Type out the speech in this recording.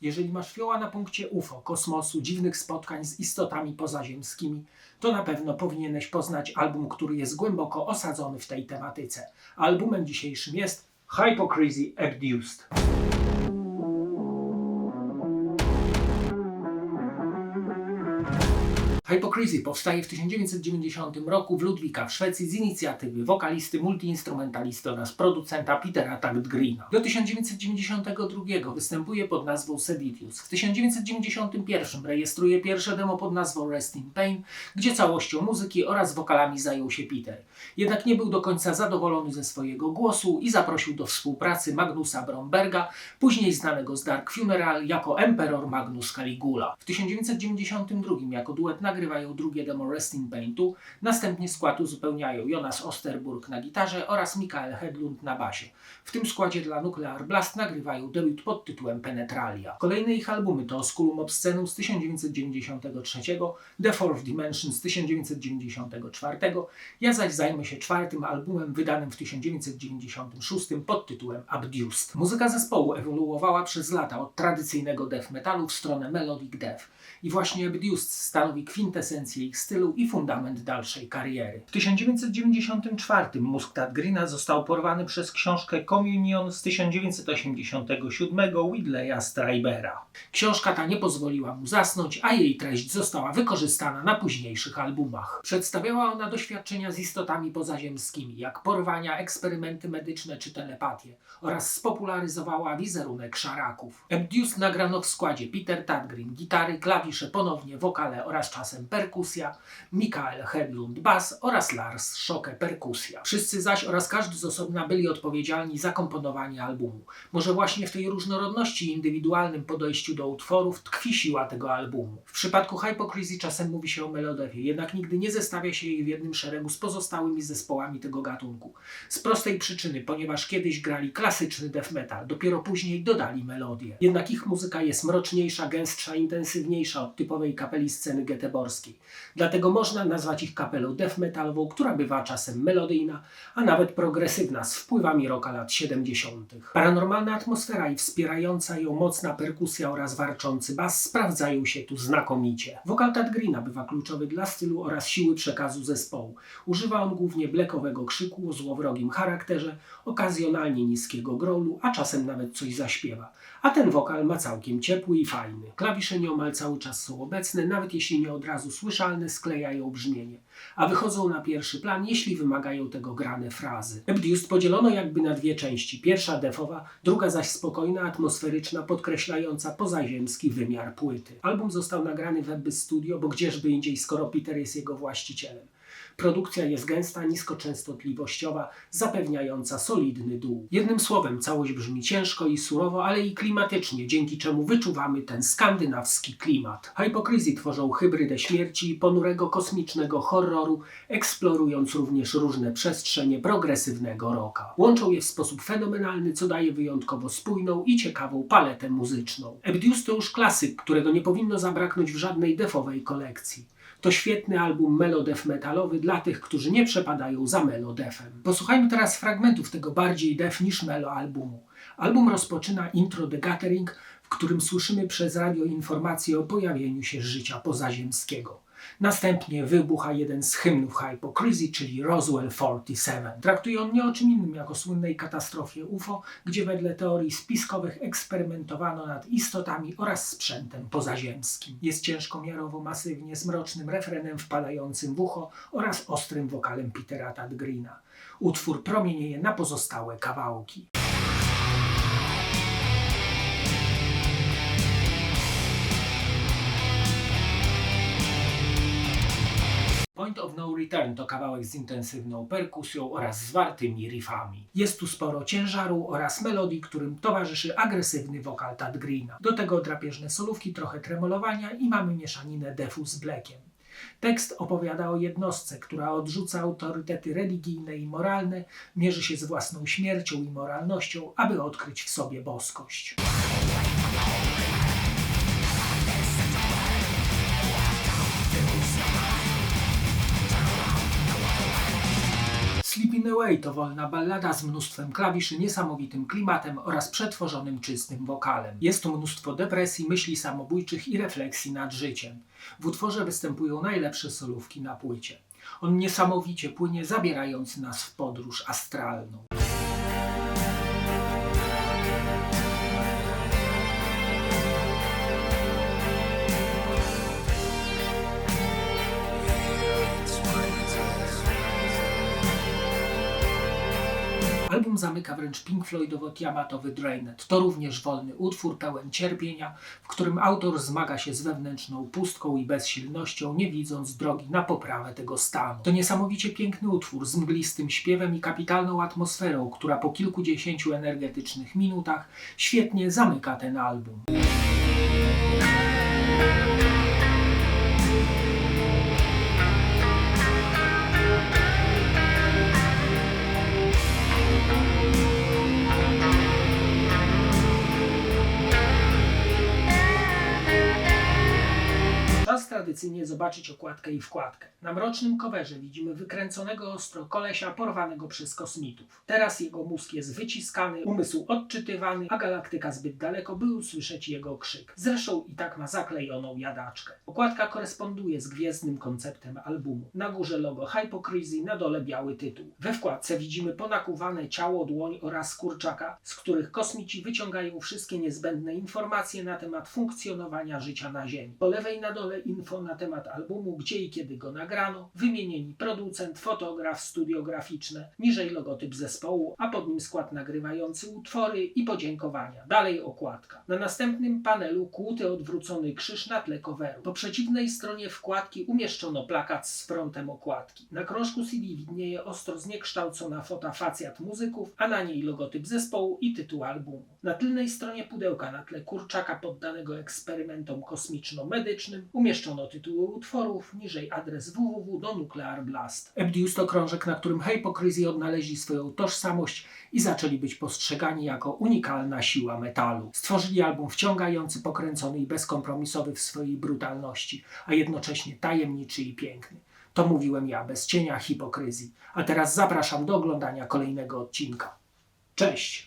Jeżeli masz fioła na punkcie UFO, kosmosu, dziwnych spotkań z istotami pozaziemskimi, to na pewno powinieneś poznać album, który jest głęboko osadzony w tej tematyce. Albumem dzisiejszym jest Hypocrisy Abduced. Hypocrisy powstaje w 1990 roku w Ludwika w Szwecji z inicjatywy wokalisty, multiinstrumentalisty oraz producenta Petera Tägtgrena. Do 1992 występuje pod nazwą Seditious. W 1991 rejestruje pierwsze demo pod nazwą Rest in Pain, gdzie całością muzyki oraz wokalami zajął się Peter. Jednak nie był do końca zadowolony ze swojego głosu i zaprosił do współpracy Magnusa Bromberga, później znanego z Dark Funeral jako Emperor Magnus Caligula. W 1992 jako duet nagrywają drugie demo Rest in Pain 2, następnie skład uzupełniają Jonas Osterburg na gitarze oraz Mikael Hedlund na basie. W tym składzie dla Nuclear Blast nagrywają debiut pod tytułem Penetralia. Kolejne ich albumy to Osculum Obscenum z 1993, The Fourth Dimension z 1994, ja zaś zajmę się czwartym albumem wydanym w 1996 pod tytułem Abduced. Muzyka zespołu ewoluowała przez lata od tradycyjnego death metalu w stronę melodic death i właśnie Abduced stanowi kwintesencję ich stylu i fundament dalszej kariery. W 1994 mózg Tägtgrena został porwany przez książkę Communion z 1987 Whitleya Strybera. Książka ta nie pozwoliła mu zasnąć, a jej treść została wykorzystana na późniejszych albumach. Przedstawiała ona doświadczenia z istotami pozaziemskimi, jak porwania, eksperymenty medyczne czy telepatię, oraz spopularyzowała wizerunek szaraków. Abduced nagrano w składzie Peter Tägtgren, gitary, klawisze, ponownie wokale oraz czasem perkusja, Mikael Hedlund bas oraz Lars Schocke perkusja. Wszyscy zaś oraz każdy z osobna byli odpowiedzialni za komponowanie albumu. Może właśnie w tej różnorodności i indywidualnym podejściu do utworów tkwi siła tego albumu. W przypadku Hypocrisy czasem mówi się o melodefie, jednak nigdy nie zestawia się jej w jednym szeregu z pozostałymi zespołami tego gatunku. Z prostej przyczyny, ponieważ kiedyś grali klasyczny death metal, dopiero później dodali melodię. Jednak ich muzyka jest mroczniejsza, gęstsza, intensywniejsza od typowej kapeli sceny göteborskiej. Dlatego można nazwać ich kapelą death metalową, która bywa czasem melodyjna, a nawet progresywna z wpływami rocka lat 70. Paranormalna atmosfera i wspierająca ją mocna perkusja oraz warczący bas sprawdzają się tu znakomicie. Wokal Tägtgrena bywa kluczowy dla stylu oraz siły przekazu zespołu. Używa on głównie blackowego krzyku o złowrogim charakterze, okazjonalnie niskiego growlu, a czasem nawet coś zaśpiewa. A ten wokal ma całkiem ciepły i fajny. Klawisze nieomal cały czas są obecne, nawet jeśli nie od razu słyszalne, sklejają brzmienie, a wychodzą na pierwszy plan, jeśli wymagają tego grane frazy. Abduced podzielono jakby na dwie części. Pierwsza defowa, druga zaś spokojna, atmosferyczna, podkreślająca pozaziemski wymiar płyty. Album został nagrany w Abbey Studio, bo gdzieżby indziej, skoro Peter jest jego właścicielem. Produkcja jest gęsta, niskoczęstotliwościowa, zapewniająca solidny dół. Jednym słowem, całość brzmi ciężko i surowo, ale i klimatycznie, dzięki czemu wyczuwamy ten skandynawski klimat. Hypocrisy tworzą hybrydę śmierci i ponurego kosmicznego horroru, eksplorując również różne przestrzenie progresywnego rocka. Łączą je w sposób fenomenalny, co daje wyjątkowo spójną i ciekawą paletę muzyczną. Abduced to już klasyk, którego nie powinno zabraknąć w żadnej defowej kolekcji. To świetny album melo-death metalowy dla tych, którzy nie przepadają za melo-deathem. Posłuchajmy teraz fragmentów tego bardziej death niż melo albumu. Album rozpoczyna intro The Gathering, w którym słyszymy przez radio informacje o pojawieniu się życia pozaziemskiego. Następnie wybucha jeden z hymnów Hypocrisy, czyli Roswell 47. Traktuje on nie o czym innym jak o słynnej katastrofie UFO, gdzie wedle teorii spiskowych eksperymentowano nad istotami oraz sprzętem pozaziemskim. Jest ciężkomiarowo, masywnie, z mrocznym refrenem wpadającym w ucho oraz ostrym wokalem Petera Tägtgrena. Utwór promienieje na pozostałe kawałki. Point of No Return to kawałek z intensywną perkusją oraz zwartymi riffami. Jest tu sporo ciężaru oraz melodii, którym towarzyszy agresywny wokal Tägtgrena. Do tego drapieżne solówki, trochę tremolowania i mamy mieszaninę deathu z blackiem. Tekst opowiada o jednostce, która odrzuca autorytety religijne i moralne, mierzy się z własną śmiercią i moralnością, aby odkryć w sobie boskość. Sleep in the Away to wolna ballada z mnóstwem klawiszy, niesamowitym klimatem oraz przetworzonym czystym wokalem. Jest tu mnóstwo depresji, myśli samobójczych i refleksji nad życiem. W utworze występują najlepsze solówki na płycie. On niesamowicie płynie, zabierając nas w podróż astralną. Album zamyka wręcz Pink Floydowo-tiamatowy Drained. To również wolny utwór, pełen cierpienia, w którym autor zmaga się z wewnętrzną pustką i bezsilnością, nie widząc drogi na poprawę tego stanu. To niesamowicie piękny utwór z mglistym śpiewem i kapitalną atmosferą, która po kilkudziesięciu energetycznych minutach świetnie zamyka ten album. Czas tradycyjnie zobaczyć okładkę i wkładkę. Na mrocznym coverze widzimy wykręconego ostro kolesia porwanego przez kosmitów. Teraz jego mózg jest wyciskany, umysł odczytywany, a galaktyka zbyt daleko, by usłyszeć jego krzyk. Zresztą i tak ma zaklejoną jadaczkę. Okładka koresponduje z gwiezdnym konceptem albumu. Na górze logo Hypocrisy, na dole biały tytuł. We wkładce widzimy ponakuwane ciało, dłoń oraz kurczaka, z których kosmici wyciągają wszystkie niezbędne informacje na temat funkcjonowania życia na Ziemi. Po lewej na dole info na temat albumu, gdzie i kiedy go nagrano, wymienieni producent, fotograf, studio graficzne, niżej logotyp zespołu, a pod nim skład nagrywający utwory i podziękowania. Dalej okładka. Na następnym panelu kłuty odwrócony krzyż na tle coveru. Po przeciwnej stronie wkładki umieszczono plakat z frontem okładki. Na krążku CD widnieje ostro zniekształcona fota facjat muzyków, a na niej logotyp zespołu i tytuł albumu. Na tylnej stronie pudełka na tle kurczaka poddanego eksperymentom kosmiczno-medycznym umieszczono tytuły utworów, niżej adres www do Nuclear Blast. Abuse to krążek, na którym Hypocrisy odnaleźli swoją tożsamość i zaczęli być postrzegani jako unikalna siła metalu. Stworzyli album wciągający, pokręcony i bezkompromisowy w swojej brutalności, a jednocześnie tajemniczy i piękny. To mówiłem ja, bez cienia hipokryzji. A teraz zapraszam do oglądania kolejnego odcinka. Cześć!